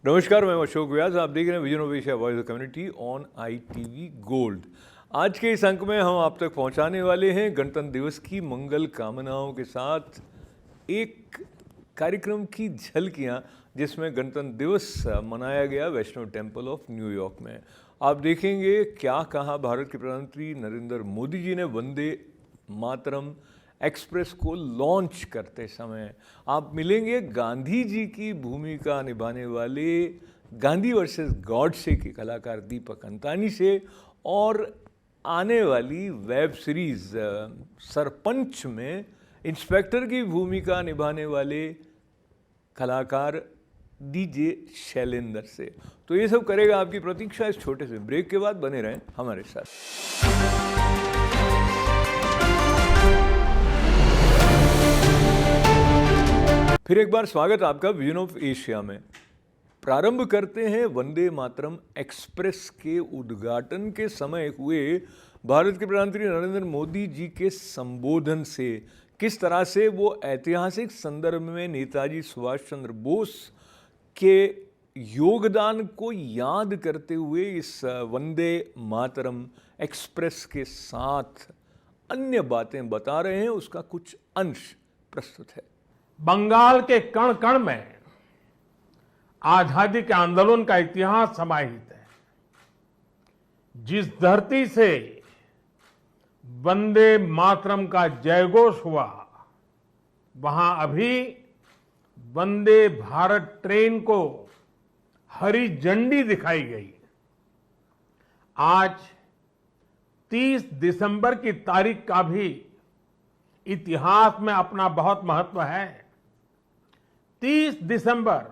नमस्कार, मैं अशोक व्यास। आप देख रहे हैं vision of Asia voice of community on ITV gold. आज के इस अंक में हम आप तक पहुंचाने वाले हैं गणतंत्र दिवस की मंगल कामनाओं के साथ एक कार्यक्रम की झलकियां, जिसमें गणतंत्र दिवस मनाया गया वैष्णव टेम्पल ऑफ न्यूयॉर्क में। आप देखेंगे क्या कहा भारत के प्रधानमंत्री नरेंद्र मोदी जी ने वंदे मातरम एक्सप्रेस को लॉन्च करते समय। आप मिलेंगे गांधी जी की भूमिका निभाने वाले गांधी वर्सेस गॉडसे के कलाकार दीपक अंतानी से, और आने वाली वेब सीरीज सरपंच में इंस्पेक्टर की भूमिका निभाने वाले कलाकार DJ शैलेंद्र से। तो ये सब करेगा आपकी प्रतीक्षा इस छोटे से ब्रेक के बाद। बने रहें हमारे साथ। फिर एक बार स्वागत आपका विजन ऑफ एशिया में। प्रारंभ करते हैं वंदे मातरम एक्सप्रेस के उद्घाटन के समय हुए भारत के प्रधानमंत्री नरेंद्र मोदी जी के संबोधन से। किस तरह से वो ऐतिहासिक संदर्भ में नेताजी सुभाष चंद्र बोस के योगदान को याद करते हुए इस वंदे मातरम एक्सप्रेस के साथ अन्य बातें बता रहे हैं, उसका कुछ अंश प्रस्तुत है। बंगाल के कण कण में आजादी के आंदोलन का इतिहास समाहित है। जिस धरती से वंदे मातरम का जयघोष हुआ, वहां अभी वंदे भारत ट्रेन को हरी झंडी दिखाई गई। आज 30 दिसंबर की तारीख का भी इतिहास में अपना बहुत महत्व है। 30 दिसंबर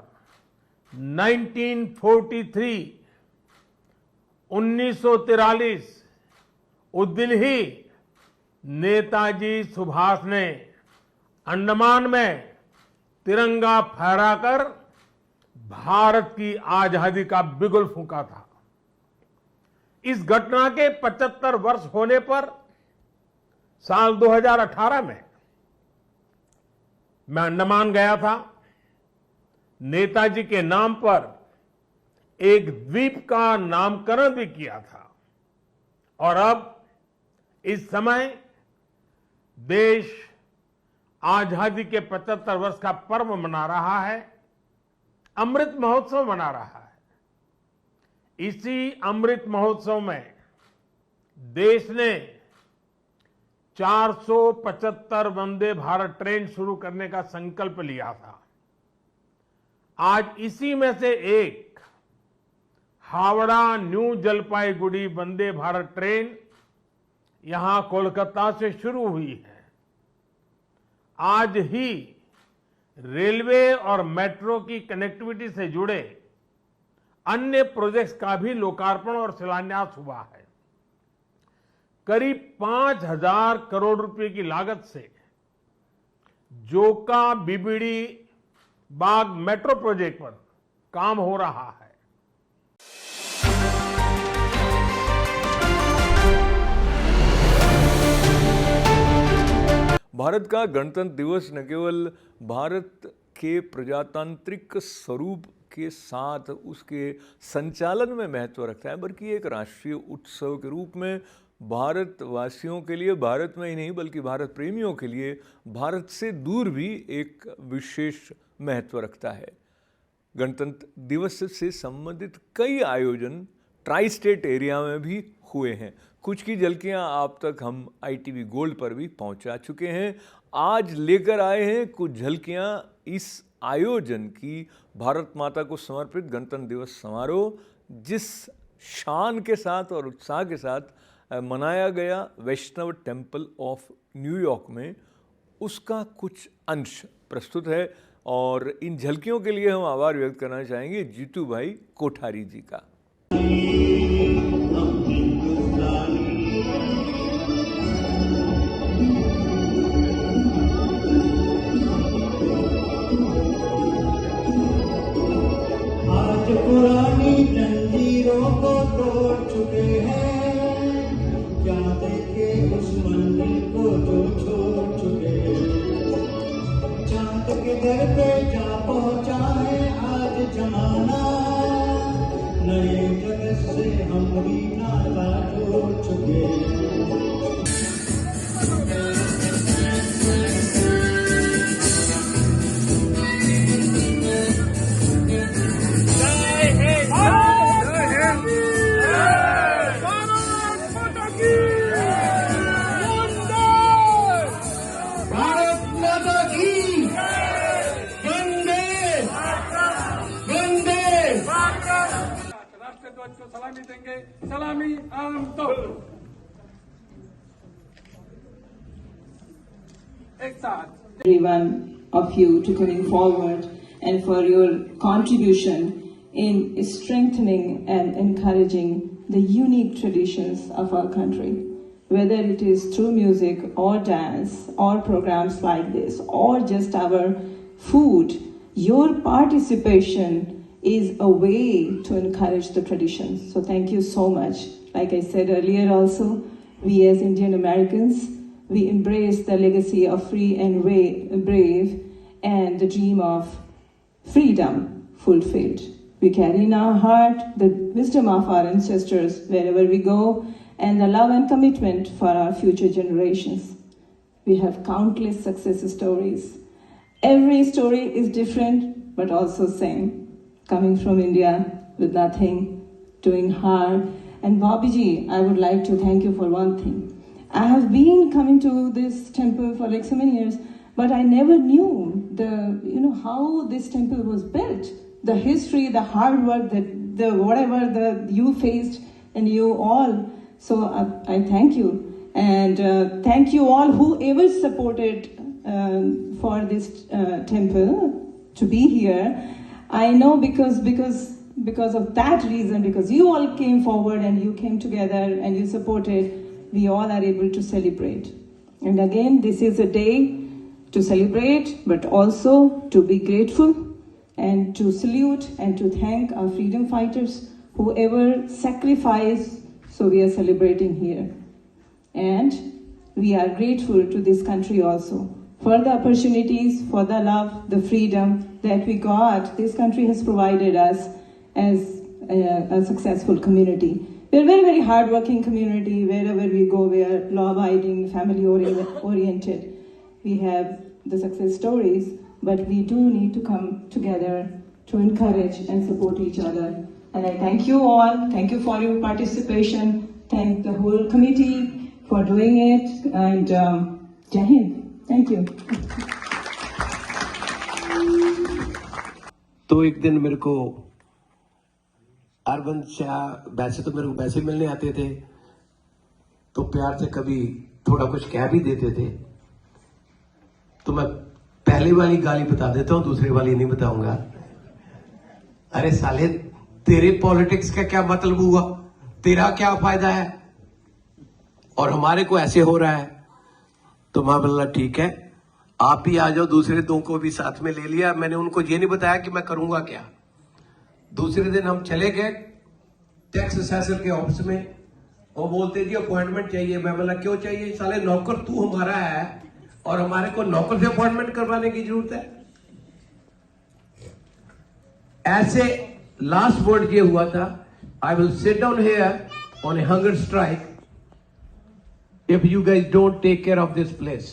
1943 उस दिन ही नेताजी सुभाष ने अंडमान में तिरंगा फहराकर भारत की आजादी का बिगुल फूंका था। इस घटना के 75 वर्ष होने पर साल 2018 में मैं अंडमान गया था। नेताजी के नाम पर एक द्वीप का नामकरण भी किया था। और अब इस समय देश आजादी के 75 वर्ष का पर्व मना रहा है, अमृत महोत्सव मना रहा है। इसी अमृत महोत्सव में देश ने 475 वंदे भारत ट्रेन शुरू करने का संकल्प लिया था। आज इसी में से एक हावड़ा न्यू जलपाईगुड़ी वंदे भारत ट्रेन यहां कोलकाता से शुरू हुई है। आज ही रेलवे और मेट्रो की कनेक्टिविटी से जुड़े अन्य प्रोजेक्ट्स का भी लोकार्पण और शिलान्यास हुआ है। करीब 5,000 करोड़ रुपए की लागत से जोका बीबीडी बाग मेट्रो प्रोजेक्ट पर काम हो रहा है। भारत का गणतंत्र दिवस न केवल भारत के प्रजातांत्रिक स्वरूप के साथ उसके संचालन में महत्व रखता है, बल्कि एक राष्ट्रीय उत्सव के रूप में भारतवासियों के लिए, भारत में ही नहीं बल्कि भारत प्रेमियों के लिए भारत से दूर भी एक विशेष महत्व रखता है। गणतंत्र दिवस से संबंधित कई आयोजन ट्राई स्टेट एरिया में भी हुए हैं। कुछ की झलकियां आप तक हम ITV गोल्ड पर भी पहुंचा चुके हैं। आज लेकर आए हैं कुछ झलकियां इस आयोजन की, भारत माता को समर्पित गणतंत्र दिवस समारोह, जिस शान के साथ और उत्साह के साथ मनाया गया वैष्णव टेम्पल ऑफ न्यूयॉर्क में, उसका कुछ अंश प्रस्तुत है। और इन झलकियों के लिए हम आभार व्यक्त करना चाहेंगे जीतू भाई कोठारी जी का। आज पुरानी जंजीरों को तोड़ चुके हैं, क्या देखे उस मंदिर को जो छोड़ चुके हैं। चांद के दर पे जा पहुंचा है आज जमाना, नए जगत से हम भी नाता जोड़ चुके हैं। भारत माता की वंदे वंदे। राष्ट्रध्वज को सलामी देंगे। सलामी आम तो एक साथ everyone of you to coming forward and for your contribution in strengthening and encouraging the unique traditions of our country. Whether it is through music or dance or programs like this or just our food, your participation is a way to encourage the traditions. So thank you so much. Like I said earlier also, we as Indian Americans, we embrace the legacy of free and brave and the dream of freedom fulfilled. We carry in our heart the wisdom of our ancestors wherever we go and the love and commitment for our future generations. We have countless success stories. Every story is different but also same. Coming from India with nothing, doing hard. And Bobbyji, I would like to thank you for one thing. I have been coming to this temple for like so many years, but I never knew how this temple was built. The history, the hard work, the whatever you faced and you all. So I thank you. And thank you all whoever supported for this temple to be here. I know because of that reason, because you all came forward and you came together and you supported, we all are able to celebrate. And again, this is a day to celebrate, but also to be grateful and to salute and to thank our freedom fighters, whoever sacrificed, so we are celebrating here. And we are grateful to this country also for the opportunities, for the love, the freedom that we got. This country has provided us as a successful community. We are a very, very hardworking community. Wherever we go, we are law-abiding, family-oriented. We have the success stories, but we do need to come together to encourage and support each other. And I thank you all. Thank you for your participation. Thank the whole committee for doing it. And Jai Hind. Thank you. तो एक दिन मेरे को अरविंद शाह वैसे तो मेरे को वैसे मिलने आते थे, तो प्यार से कभी थोड़ा कुछ कह भी देते थे। तो मैं पहले वाली गाली बता देता हूं, दूसरी वाली नहीं बताऊंगा। अरे साले, तेरे पॉलिटिक्स का क्या मतलब हुआ? तेरा क्या फायदा है? और हमारे को ऐसे हो रहा है। तो मैं बोला ठीक है, आप ही आ जाओ। दूसरे दो को भी साथ में ले लिया। मैंने उनको ये नहीं बताया कि मैं करूंगा क्या। दूसरे दिन हम चले गए टैक्स असेसर के ऑफिस में, और बोलते जी अपॉइंटमेंट चाहिए। मैं बोला क्यों चाहिए? साले नौकर तू हमारा है और हमारे को नौकर से अपॉइंटमेंट करवाने की जरूरत है। ऐसे लास्ट वर्ड ये हुआ था, I will sit down here on a hunger strike if you guys don't take care of this place.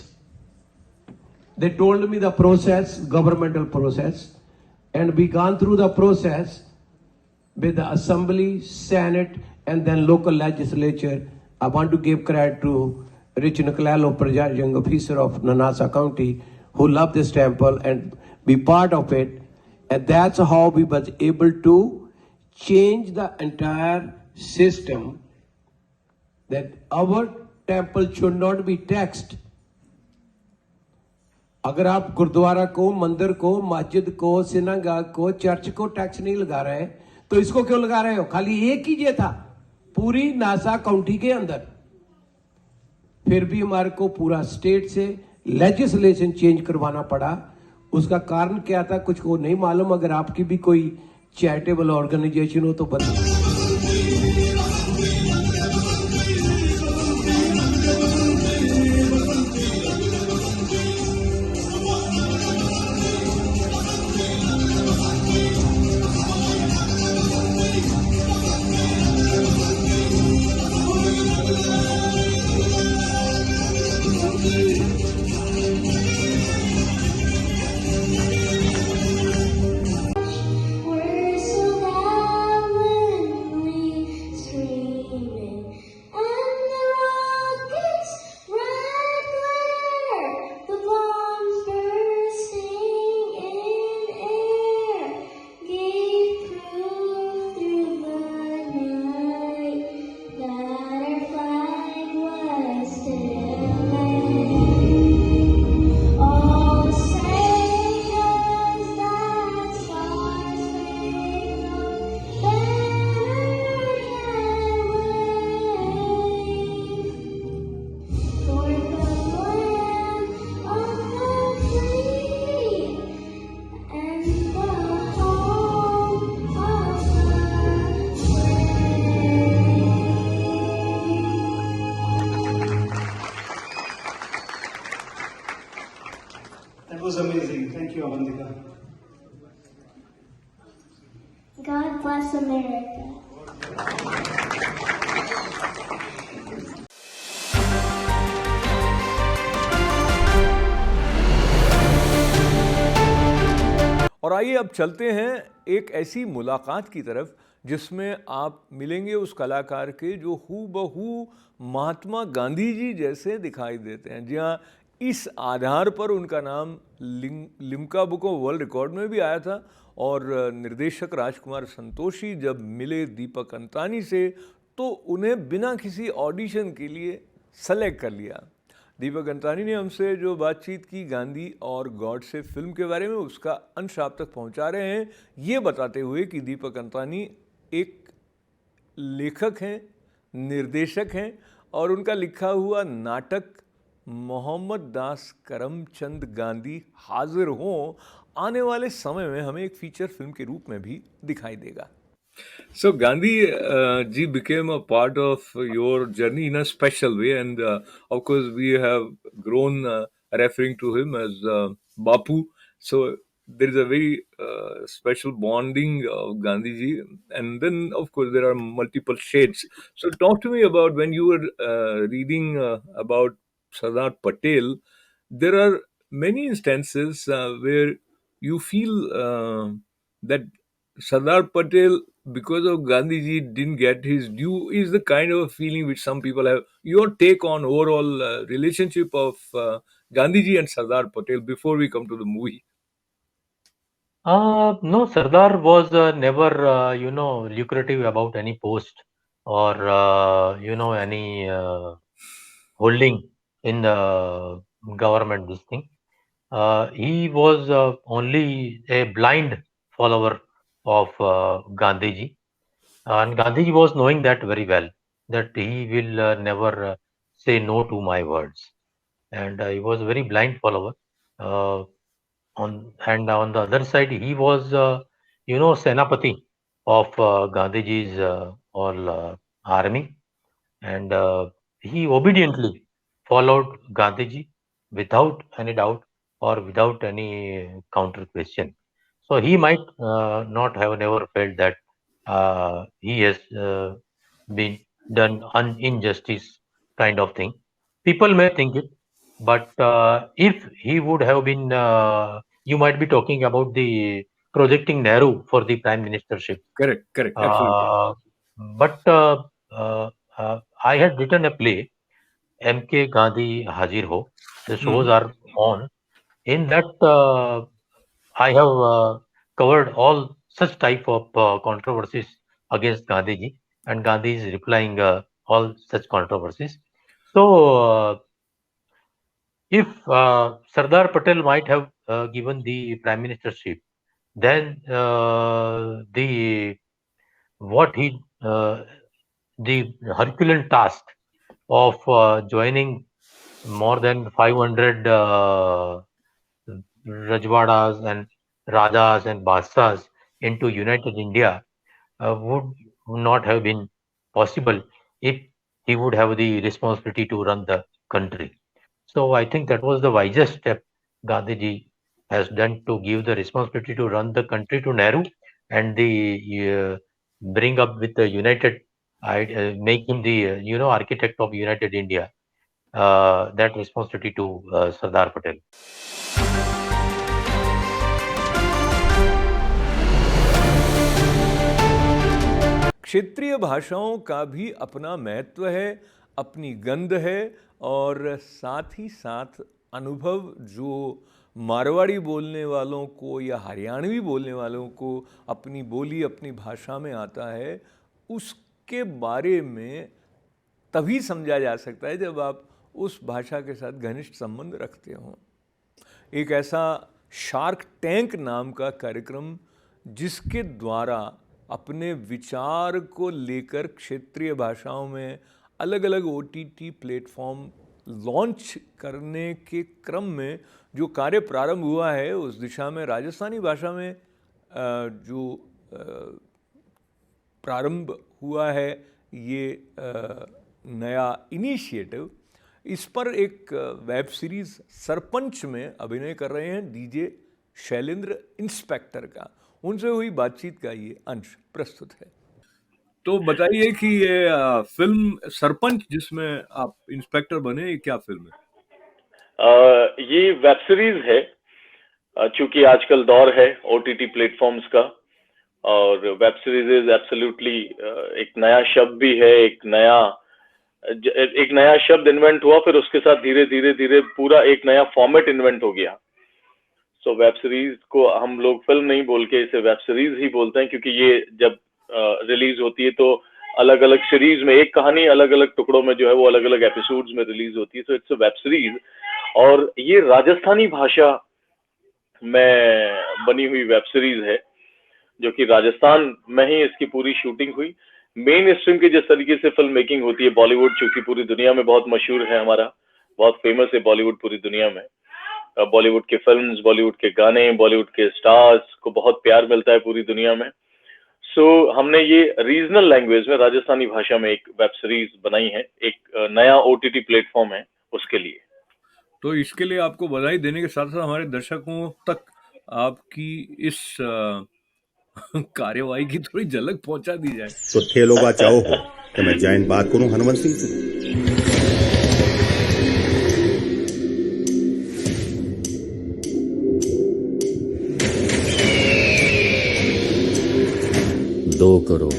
They told me the process, governmental process, and we gone through the process with the assembly, senate, and then local legislature. I want to give credit to Rich Nicolello, Presiding Officer of Nanasa County, who loved this temple and be part of it. And that's how we was able to change the entire system, that our temple should not be taxed. अगर आप गुरुद्वारा को, मंदिर को, मस्जिद को, synagogue को, church को tax नहीं लगा रहे, तो इसको क्यों लगा रहे हो? खाली एक ही ये था पूरी नासा काउंटी के अंदर। फिर भी हमारे को पूरा स्टेट से लेजिस्लेशन चेंज करवाना पड़ा। उसका कारण क्या था कुछ को नहीं मालूम। अगर आपकी भी कोई चैरिटेबल ऑर्गेनाइजेशन हो तो बता। Thank you, Avandika. God bless America. और आइए अब चलते हैं एक ऐसी मुलाकात की तरफ जिसमें आप मिलेंगे उस कलाकार के जो हूबहू महात्मा गांधी जी जैसे दिखाई देते हैं। जी हाँ, इस आधार पर उनका नाम Limca book of world record में भी आया था। और निर्देशक राजकुमार संतोषी जब मिले दीपक अंतानी से तो उन्हें बिना किसी ऑडिशन के लिए सेलेक्ट कर लिया। दीपक अंतानी ने हमसे जो बातचीत की गांधी और गॉड से फिल्म के बारे में, उसका अंश आप तक पहुंचा रहे हैं, ये बताते हुए कि दीपक अंतानी एक लेखक हैं, निर्देशक हैं और उनका लिखा हुआ नाटक मोहम्मद दास करमचंद गांधी हाजिर हों आने वाले समय में हमें एक फीचर फिल्म के रूप में भी दिखाई देगा। So Gandhi ji became a part of your journey in a special way, and of course we have grown referring to him as Bapu. So there is a very special bonding of Gandhi ji, and then of course there are multiple shades. So talk to me about when you were reading about Sardar Patel. There are many instances where you feel that Sardar Patel, because of Gandhiji, didn't get his due, is the kind of feeling which some people have. Your take on overall relationship of Gandhiji and Sardar Patel before we come to the movie? No, Sardar was never, lucrative about any post or, any holding in the government, this thing. He was only a blind follower of Gandhiji. And Gandhiji was knowing that very well, that he will never say no to my words. And he was a very blind follower. On the other side, he was, Senapati of Gandhiji's all army, and he obediently followed Gandhiji without any doubt or without any counter question. So he might not have never felt that he has been done injustice kind of thing. People may think it, but if he would have been, you might be talking about the projecting Nehru for the prime ministership. Correct, absolutely. But I had written a play, M.K. Gandhi Hajir Ho. The shows are on. In that, I have covered all such type of controversies against Gandhiji, and Gandhi is replying all such controversies. So, if Sardar Patel might have given the prime ministership, then the Herculean task of joining more than 500 Rajwadas and Rajas and Badshahs into United India would not have been possible if he would have the responsibility to run the country. So I think that was the wisest step Gandhiji has done, to give the responsibility to run the country to Nehru, and the bring up with the united, make him the architect of United India. That responsibility to Sardar Patel. क्षेत्रीय भाषाओं का भी अपना महत्व है, अपनी गंध है और साथ ही साथ अनुभव जो मारवाड़ी बोलने वालों को या हरियाणवी बोलने वालों को अपनी बोली अपनी भाषा में आता है, उसके बारे में तभी समझा जा सकता है जब आप उस भाषा के साथ घनिष्ठ संबंध रखते हों। एक ऐसा शार्क टैंक नाम का कार्यक्रम जिसके द्वारा अपने विचार को लेकर क्षेत्रीय भाषाओं में अलग अलग OTT प्लेटफॉर्म लॉन्च करने के क्रम में जो कार्य प्रारंभ हुआ है, उस दिशा में राजस्थानी भाषा में जो प्रारंभ हुआ है ये नया इनिशिएटिव, इस पर एक वेब सीरीज़ सरपंच में अभिनय कर रहे हैं DJ शैलेंद्र इंस्पेक्टर का। उनसे हुई बातचीत का ये अंश प्रस्तुत है। तो बताइए कि ये फिल्म सरपंच जिसमें आप इंस्पेक्टर बने, ये क्या फिल्म है? ये वेब सीरीज है। चूंकि आजकल दौर है ओटीटी प्लेटफॉर्म्स का, और वेब सीरीज इज एब्सोल्युटली एक नया शब्द भी है, एक नया शब्द इन्वेंट हुआ, फिर उसके साथ धीरे धीरे धीरे पूरा एक नया फॉर्मेट इन्वेंट हो गया। सो वेब सीरीज को हम लोग फिल्म नहीं बोल के इसे वेब सीरीज ही बोलते हैं, क्योंकि ये जब रिलीज होती है तो अलग अलग सीरीज में एक कहानी अलग अलग टुकड़ों में जो है वो अलग अलग एपिसोड्स में रिलीज होती है। तो इट्स अ वेब सीरीज, और ये राजस्थानी भाषा में बनी हुई वेब सीरीज है, जो कि राजस्थान में ही इसकी पूरी शूटिंग हुई। मेन स्ट्रीम की जिस तरीके से फिल्म मेकिंग होती है, बॉलीवुड चूंकि पूरी दुनिया में बहुत मशहूर है, हमारा बहुत फेमस है बॉलीवुड पूरी दुनिया में। बॉलीवुड के फिल्म्स, बॉलीवुड के गाने, बॉलीवुड के स्टार्स को बहुत प्यार मिलता है पूरी दुनिया में। सो हमने ये रीजनल लैंग्वेज में राजस्थानी भाषा में एक वेब सीरीज बनाई है, एक नया ओटीटी प्लेटफॉर्म है उसके लिए। तो इसके लिए आपको बधाई देने के साथ साथ हमारे दर्शकों तक आपकी इस कार्यवाही की थोड़ी झलक पहुंचा दी जाए। तो थे लोग चाहो हो कि मैं जैन बात करूं हनुमंत सिंह से। दो करोड़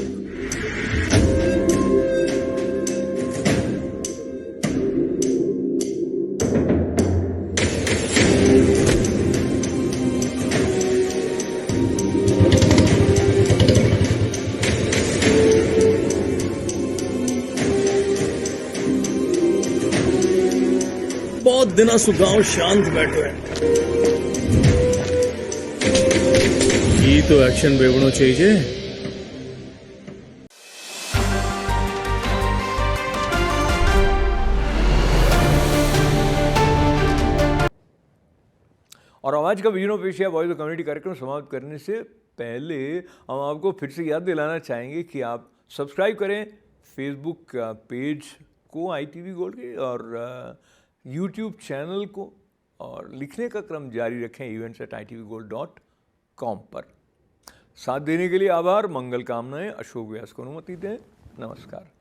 बहुत दिनों से गांव शांत बैठो है। ये तो एक्शन बेवड़ो चाहिए। और आज का vision of Asia voice of community कार्यक्रम समाप्त करने से पहले हम आपको फिर से याद दिलाना चाहेंगे कि आप सब्सक्राइब करें फेसबुक पेज को ITV गोल्ड के, और यूट्यूब चैनल को, और लिखने का क्रम जारी रखें events@itvgold.com पर। साथ देने के लिए आभार, मंगल कामनाएं। अशोक व्यास को अनुमति दें। नमस्कार।